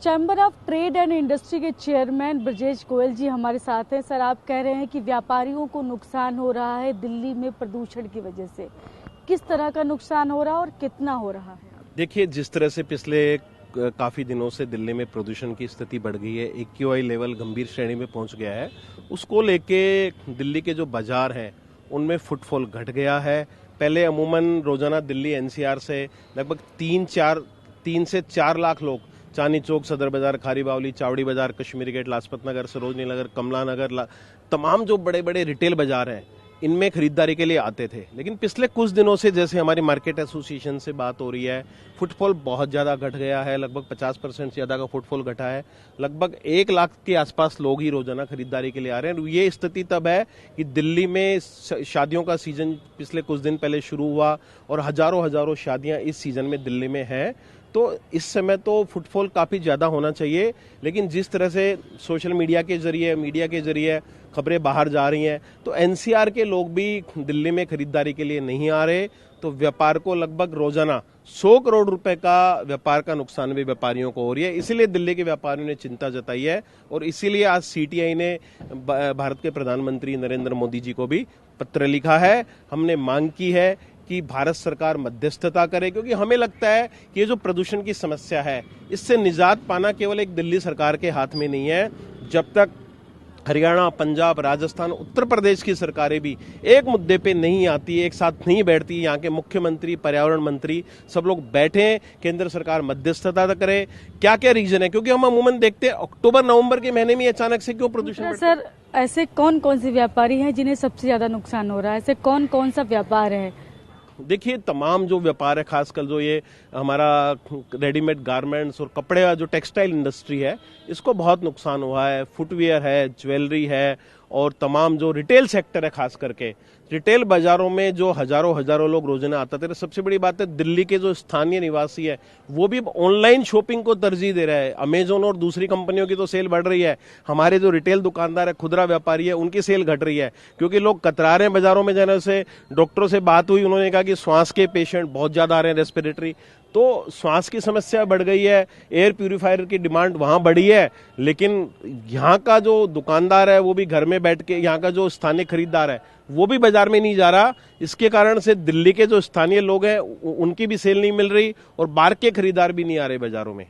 Chamber of trade and industry के chairman Brajesh Goyal जी हमारे साथ हैं। सर, आप कह रहे हैं कि व्यापारियों को नुकसान हो रहा है दिल्ली में प्रदूषण की वजह से। किस तरह का नुकसान हो रहा है और कितना हो रहा है? देखिए, जिस तरह से पिछले काफी दिनों से दिल्ली में प्रदूषण की स्थिति बढ़ गई है, AQI लेवल गंभीर श्रेणी में पहुंच गया है, उसको लेके दिल्ली के जो बाजार हैं उनमें फुटफॉल घट गया है। पहले अमूमन रोजाना दिल्ली NCR से लगभग 3 से 4 लाख लोग चांदनी चौक, सदर बाजार, खारी बावली, चावड़ी बाजार, कश्मीरी गेट, लाजपत नगर, सरोजनी नगर, कमला नगर, तमाम जो बड़े बड़े रिटेल बाजार हैं इनमें खरीदारी के लिए आते थे। लेकिन पिछले कुछ दिनों से जैसे हमारी मार्केट एसोसिएशन से बात हो रही है, फुटफॉल बहुत ज्यादा घट गया है। लगभग 50% से ज्यादा का फुटफॉल घटा है। लगभग 1 लाख के आसपास लोग ही रोजाना खरीदारी के लिए आ रहे हैं। ये स्थिति तब है कि दिल्ली में शादियों का सीजन पिछले कुछ दिन पहले शुरू हुआ और हजारों शादियां इस सीजन में दिल्ली में है। तो इस समय तो फुटफॉल काफी ज्यादा होना चाहिए, लेकिन जिस तरह से सोशल मीडिया के जरिए, मीडिया के जरिए खबरें बाहर जा रही हैं, तो NCR के लोग भी दिल्ली में खरीदारी के लिए नहीं आ रहे। तो व्यापार को लगभग रोजाना 100 करोड़ रुपए का व्यापार का नुकसान भी व्यापारियों को हो रही है। इसीलिए दिल्ली के व्यापारियों ने चिंता जताई है और इसीलिए आज CTI ने भारत के प्रधानमंत्री नरेंद्र मोदी जी को भी पत्र लिखा है। हमने मांग की है कि भारत सरकार मध्यस्थता करे, क्योंकि हमें लगता है कि ये जो प्रदूषण की समस्या है इससे निजात पाना केवल एक दिल्ली सरकार के हाथ में नहीं है। जब तक हरियाणा, पंजाब, राजस्थान, उत्तर प्रदेश की सरकारें भी एक मुद्दे पे नहीं आती, एक साथ नहीं बैठती, यहाँ के मुख्यमंत्री, पर्यावरण मंत्री सब लोग बैठे, केंद्र सरकार मध्यस्थता करे। क्या क्या रीजन है? क्योंकि हम अमूमन देखते हैं अक्टूबर नवंबर के महीने में अचानक से क्यों प्रदूषण? सर, ऐसे कौन कौन से व्यापारी हैं जिन्हें सबसे ज्यादा नुकसान हो रहा है? ऐसे कौन कौन सा व्यापार है? देखिए, तमाम जो व्यापार है, खासकर जो ये हमारा रेडीमेड गारमेंट्स और कपड़े का जो टेक्सटाइल इंडस्ट्री है, इसको बहुत नुकसान हुआ है। फुटवियर है, ज्वेलरी है और तमाम जो रिटेल सेक्टर है, खास करके रिटेल बाजारों में जो हजारों लोग रोजाना आते थे। सबसे बड़ी बात है, दिल्ली के जो स्थानीय निवासी है वो भी ऑनलाइन शॉपिंग को तरजीह दे रहे हैं। अमेजोन और दूसरी कंपनियों की तो सेल बढ़ रही है, हमारे जो रिटेल दुकानदार है, खुदरा व्यापारी है, उनकी सेल घट रही है, क्योंकि लोग कतरा रहे हैं बाजारों में जाने से। डॉक्टरों से बात हुई, उन्होंने कहा कि श्वास के पेशेंट बहुत ज्यादा आ रहे हैं, रेस्पिरेटरी, तो श्वास की समस्या बढ़ गई है। एयर प्यूरिफायर की डिमांड वहां बढ़ी है, लेकिन यहाँ का जो दुकानदार है वो भी घर में बैठ के, यहाँ का जो स्थानीय खरीदार है वो भी बाजार में नहीं जा रहा। इसके कारण से दिल्ली के जो स्थानीय लोग हैं उनकी भी सेल नहीं मिल रही और बाहर के खरीदार भी नहीं आ रहे बाजारों में।